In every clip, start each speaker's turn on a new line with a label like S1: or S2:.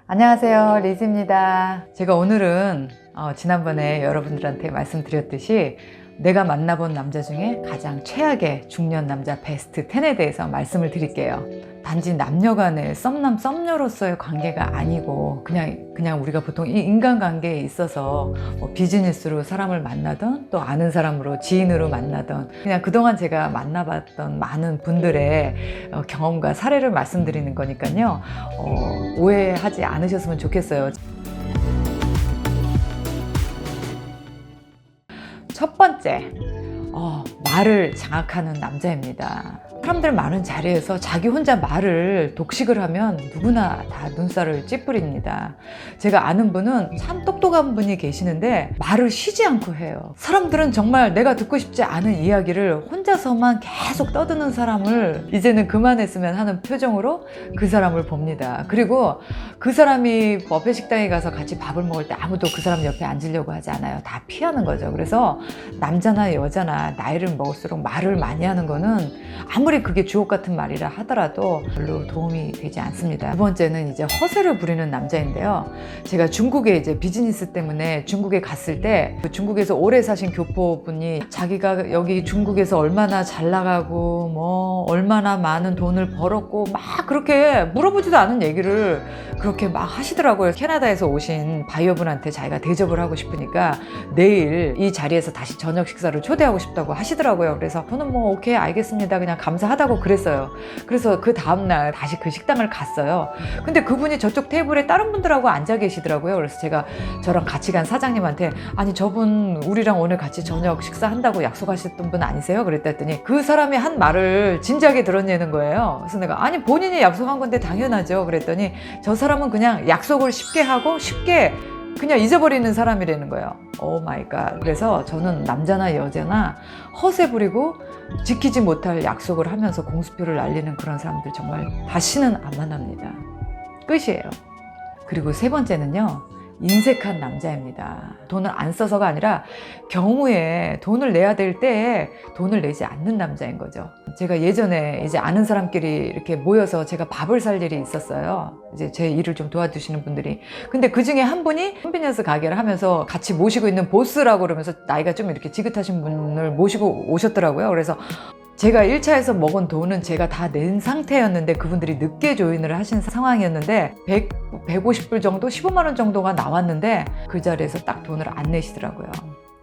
S1: 안녕하세요, 리즈입니다. 제가 오늘은 지난번에 여러분들한테 말씀드렸듯이 내가 만나본 남자 중에 가장 최악의 중년 남자 베스트 10에 대해서 말씀을 드릴게요. 단지 남녀간의 썸남 썸녀로서의 관계가 아니고 그냥 우리가 보통 이 인간관계에 있어서 비즈니스로 사람을 만나던 또 아는 사람으로 지인으로 만나던 그냥 그동안 제가 만나봤던 많은 분들의 경험과 사례를 말씀드리는 거니까요. 오해하지 않으셨으면 좋겠어요. 첫 번째, 말을 장악하는 남자입니다. 사람들 많은 자리에서 자기 혼자 말을 독식을 하면 누구나 다 눈살을 찌푸립니다. 제가 아는 분은 참 똑똑한 분이 계시는데 말을 쉬지 않고 해요. 사람들은 정말 내가 듣고 싶지 않은 이야기를 혼자서만 계속 떠드는 사람을 이제는 그만했으면 하는 표정으로 그 사람을 봅니다. 그리고 그 사람이 버페 식당에 가서 같이 밥을 먹을 때 아무도 그 사람 옆에 앉으려고 하지 않아요. 다 피하는 거죠. 그래서 남자나 여자나 나이를 먹을수록 말을 많이 하는 거는 아무리 그게 주옥 같은 말이라 하더라도 별로 도움이 되지 않습니다. 두 번째는 이제 허세를 부리는 남자인데요. 제가 중국에 이제 비즈니스 때문에 중국에 갔을 때 중국에서 오래 사신 교포분이 자기가 여기 중국에서 얼마나 잘 나가고 뭐 얼마나 많은 돈을 벌었고 막 그렇게 물어보지도 않은 얘기를 그렇게 막 하시더라고요. 캐나다에서 오신 바이어분한테 자기가 대접을 하고 싶으니까 내일 이 자리에서 다시 저녁 식사를 초대하고 싶다고 하시더라고요. 그래서 저는 뭐 오케이 알겠습니다. 그냥 감사하다고 그랬어요. 그래서 그 다음날 다시 그 식당을 갔어요. 근데 그분이 저쪽 테이블에 다른 분들하고 앉아 계시더라고요. 그래서 제가 저랑 같이 간 사장님한테 아니 저분 우리랑 오늘 같이 저녁 식사한다고 약속하셨던 분 아니세요? 그랬더니 그 사람이 한 말을 진지하게 들었냐는 거예요. 그래서 내가 아니 본인이 약속한 건데 당연하죠. 그랬더니 저 사람은 그냥 약속을 쉽게 하고 쉽게 그냥 잊어버리는 사람이라는 거예요. 오 마이 갓. 그래서 저는 남자나 여자나 허세 부리고 지키지 못할 약속을 하면서 공수표를 날리는 그런 사람들 정말 다시는 안 만납니다. 끝이에요. 그리고 세 번째는요. 인색한 남자입니다. 돈을 안 써서가 아니라 경우에 돈을 내야 될 때에 돈을 내지 않는 남자인 거죠. 제가 예전에 이제 아는 사람끼리 이렇게 모여서 제가 밥을 살 일이 있었어요. 이제 제 일을 좀 도와주시는 분들이. 근데 그 중에 한 분이 컨비니언스 가게를 하면서 같이 모시고 있는 보스라고 그러면서 나이가 좀 이렇게 지긋하신 분을 모시고 오셨더라고요. 그래서 제가 1차에서 먹은 돈은 제가 다 낸 상태였는데 그분들이 늦게 조인을 하신 상황이었는데 150불 정도, 15만 원 정도가 나왔는데 그 자리에서 딱 돈을 안 내시더라고요.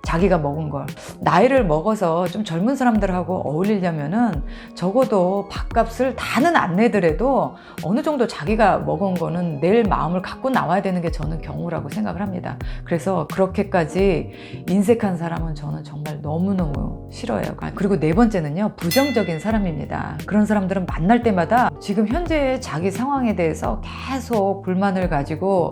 S1: 자기가 먹은 걸. 나이를 먹어서 좀 젊은 사람들하고 어울리려면은 적어도 밥값을 다는 안 내더라도 어느 정도 자기가 먹은 거는 낼 마음을 갖고 나와야 되는 게 저는 경우라고 생각을 합니다. 그래서 그렇게까지 인색한 사람은 저는 정말 너무너무 싫어요. 그리고 네 번째는요, 부정적인 사람입니다. 그런 사람들은 만날 때마다 지금 현재의 자기 상황에 대해서 계속 불만을 가지고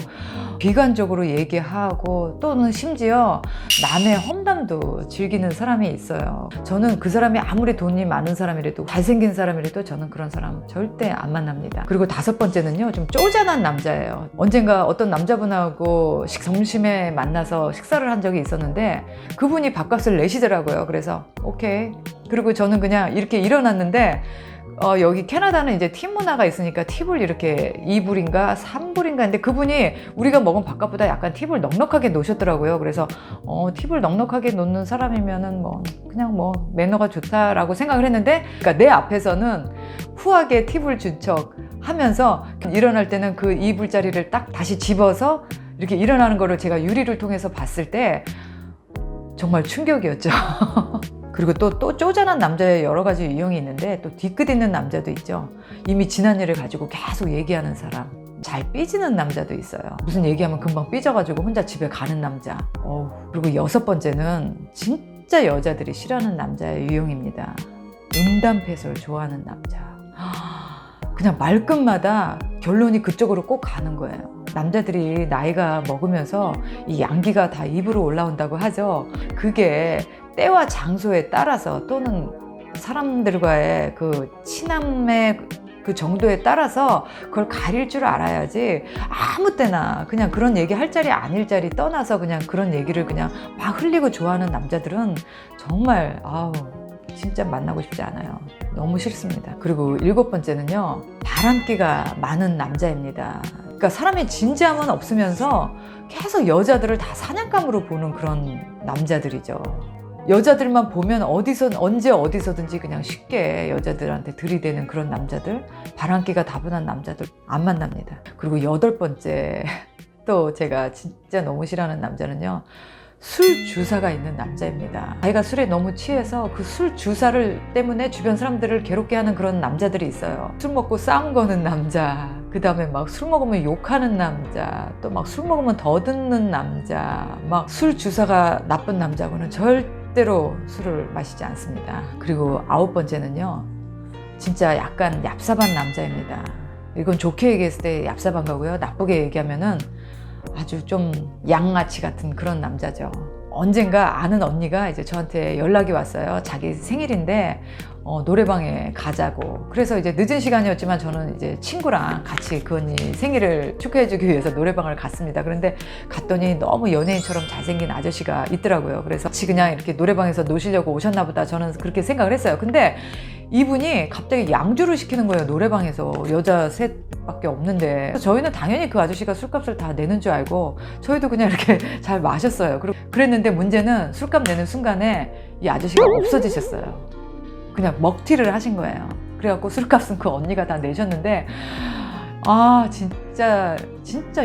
S1: 비관적으로 얘기하고 또는 심지어 남의 험담도 즐기는 사람이 있어요. 저는 그 사람이 아무리 돈이 많은 사람이라도 잘생긴 사람이라도 저는 그런 사람 절대 안 만납니다. 그리고 다섯 번째는요, 좀 쪼잔한 남자예요. 언젠가 어떤 남자분하고 점심에 만나서 식사를 한 적이 있었는데 그분이 밥값을 내시더라고요. 그래서 오케이. 그리고 저는 그냥 이렇게 일어났는데 여기 캐나다는 이제 팁 문화가 있으니까 팁을 이렇게 2불인가 3불인가 했는데 그분이 우리가 먹은 밥값보다 약간 팁을 넉넉하게 놓으셨더라고요. 그래서 팁을 넉넉하게 놓는 사람이면은 그냥 매너가 좋다라고 생각을 했는데 그러니까 내 앞에서는 후하게 팁을 준 척 하면서 일어날 때는 그 2불짜리를 딱 다시 집어서 이렇게 일어나는 거를 제가 유리를 통해서 봤을 때 정말 충격이었죠. 그리고 또 쪼잔한 남자의 여러 가지 유형이 있는데 또 뒤끝 있는 남자도 있죠. 이미 지난 일을 가지고 계속 얘기하는 사람. 잘 삐지는 남자도 있어요. 무슨 얘기하면 금방 삐져가지고 혼자 집에 가는 남자. 그리고 여섯 번째는 진짜 여자들이 싫어하는 남자의 유형입니다. 음담패설 좋아하는 남자. 그냥 말끝마다 결론이 그쪽으로 꼭 가는 거예요. 남자들이 나이가 먹으면서 이 양기가 다 입으로 올라온다고 하죠. 그게 때와 장소에 따라서 또는 사람들과의 그 친함의 그 정도에 따라서 그걸 가릴 줄 알아야지 아무 때나 그냥 그런 얘기 할 자리 아닐 자리 떠나서 그냥 그런 얘기를 그냥 막 흘리고 좋아하는 남자들은 정말 진짜 만나고 싶지 않아요. 너무 싫습니다. 그리고 일곱 번째는요, 바람기가 많은 남자입니다. 그러니까 사람의 진지함은 없으면서 계속 여자들을 다 사냥감으로 보는 그런 남자들이죠. 여자들만 보면 언제 어디서든지 그냥 쉽게 여자들한테 들이대는 그런 남자들, 바람기가 다분한 남자들 안 만납니다. 그리고 8번째 또 제가 진짜 너무 싫어하는 남자는요, 술 주사가 있는 남자입니다. 자기가 술에 너무 취해서 그 술 주사를 때문에 주변 사람들을 괴롭게 하는 그런 남자들이 있어요. 술 먹고 싸움 거는 남자, 그 다음에 막 술 먹으면 욕하는 남자, 또 막 술 먹으면 더 듣는 남자, 막 술 주사가 나쁜 남자고는 절대로 술을 마시지 않습니다. 그리고 9번째는요, 진짜 약간 얍삽한 남자입니다. 이건 좋게 얘기했을 때 얍삽한 거고요, 나쁘게 얘기하면은 아주 좀 양아치 같은 그런 남자죠. 언젠가 아는 언니가 이제 저한테 연락이 왔어요. 자기 생일인데 노래방에 가자고. 그래서 이제 늦은 시간이었지만 저는 이제 친구랑 같이 그 언니 생일을 축하해주기 위해서 노래방을 갔습니다. 그런데 갔더니 너무 연예인처럼 잘생긴 아저씨가 있더라고요. 그래서 같이 그냥 이렇게 노래방에서 노시려고 오셨나 보다, 저는 그렇게 생각을 했어요. 근데 이분이 갑자기 양주를 시키는 거예요. 노래방에서 여자 셋밖에 없는데. 그래서 저희는 당연히 그 아저씨가 술값을 다 내는 줄 알고 저희도 그냥 이렇게 잘 마셨어요. 그랬는데 문제는 술값 내는 순간에 이 아저씨가 없어지셨어요. 그냥 먹튀를 하신 거예요. 그래갖고 술값은 그 언니가 다 내셨는데, 아 진짜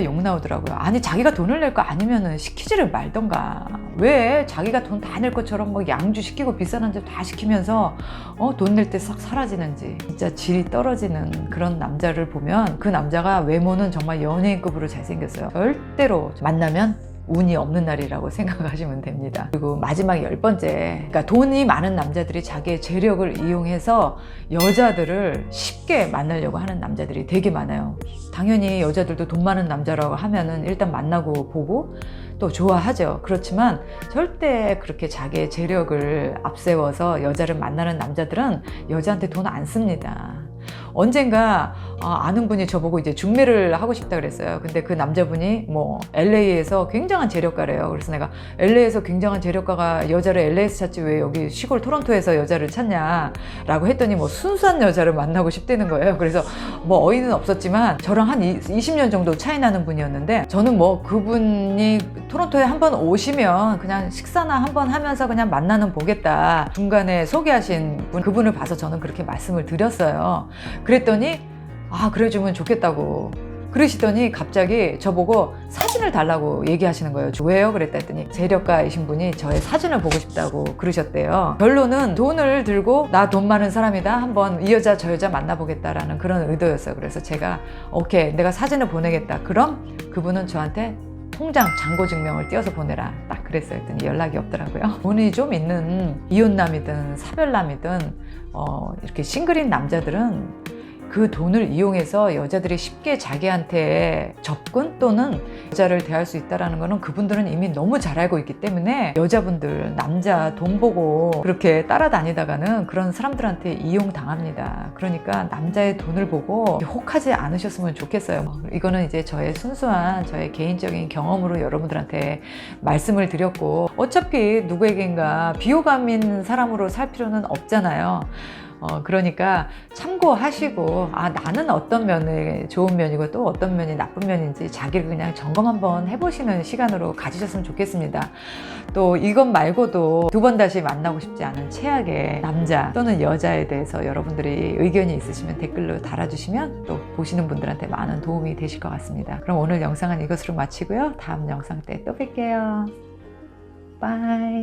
S1: 욕 나오더라고요. 아니, 자기가 돈을 낼 거 아니면은 시키지를 말던가. 왜 자기가 돈 다 낼 것처럼 뭐 양주 시키고 비싼 한주 다 시키면서 돈 낼 때 싹 사라지는지. 진짜 질이 떨어지는 그런 남자를 보면 그 남자가 외모는 정말 연예인급으로 잘생겼어요. 절대로 만나면 운이 없는 날이라고 생각하시면 됩니다. 그리고 마지막 10번째, 그러니까 돈이 많은 남자들이 자기의 재력을 이용해서 여자들을 쉽게 만나려고 하는 남자들이 되게 많아요. 당연히 여자들도 돈 많은 남자라고 하면은 일단 만나고 보고 또 좋아하죠. 그렇지만 절대 그렇게 자기의 재력을 앞세워서 여자를 만나는 남자들은 여자한테 돈 안 씁니다. 언젠가 아는 분이 저보고 이제 중매를 하고 싶다 그랬어요. 근데 그 남자분이 뭐 LA에서 굉장한 재력가래요. 그래서 내가 LA에서 굉장한 재력가가 여자를 LA에서 찾지 왜 여기 시골 토론토에서 여자를 찾냐 라고 했더니 뭐 순수한 여자를 만나고 싶다는 거예요. 그래서 뭐 어이는 없었지만 저랑 한 20년 정도 차이 나는 분이었는데, 저는 뭐 그분이 토론토에 한번 오시면 그냥 식사나 한번 하면서 그냥 만나는 보겠다, 중간에 소개하신 분, 그분을 봐서 저는 그렇게 말씀을 드렸어요. 그랬더니 그래주면 좋겠다고 그러시더니 갑자기 저보고 사진을 달라고 얘기하시는 거예요. 왜요? 그랬더니 재력가이신 분이 저의 사진을 보고 싶다고 그러셨대요. 결론은 돈을 들고 나 돈 많은 사람이다, 한번 이 여자 저 여자 만나보겠다라는 그런 의도였어요. 그래서 제가 오케이, 내가 사진을 보내겠다. 그럼 그분은 저한테 통장 잔고증명을 띄워서 보내라, 딱 그랬어요. 했더니 연락이 없더라고요. 돈이 좀 있는 이혼남이든 사별남이든 이렇게 싱글인 남자들은 그 돈을 이용해서 여자들이 쉽게 자기한테 접근 또는 여자를 대할 수 있다는 거는 그분들은 이미 너무 잘 알고 있기 때문에, 여자분들 남자 돈 보고 그렇게 따라다니다가는 그런 사람들한테 이용당합니다. 그러니까 남자의 돈을 보고 혹하지 않으셨으면 좋겠어요. 이거는 이제 저의 순수한 저의 개인적인 경험으로 여러분들한테 말씀을 드렸고, 어차피 누구에겐가 비호감인 사람으로 살 필요는 없잖아요. 그러니까 참고하시고 나는 어떤 면이 좋은 면이고 또 어떤 면이 나쁜 면인지 자기를 그냥 점검 한번 해보시는 시간으로 가지셨으면 좋겠습니다. 또 이것 말고도 2번 다시 만나고 싶지 않은 최악의 남자 또는 여자에 대해서 여러분들이 의견이 있으시면 댓글로 달아주시면 또 보시는 분들한테 많은 도움이 되실 것 같습니다. 그럼 오늘 영상은 이것으로 마치고요. 다음 영상 때 또 뵐게요. 바이.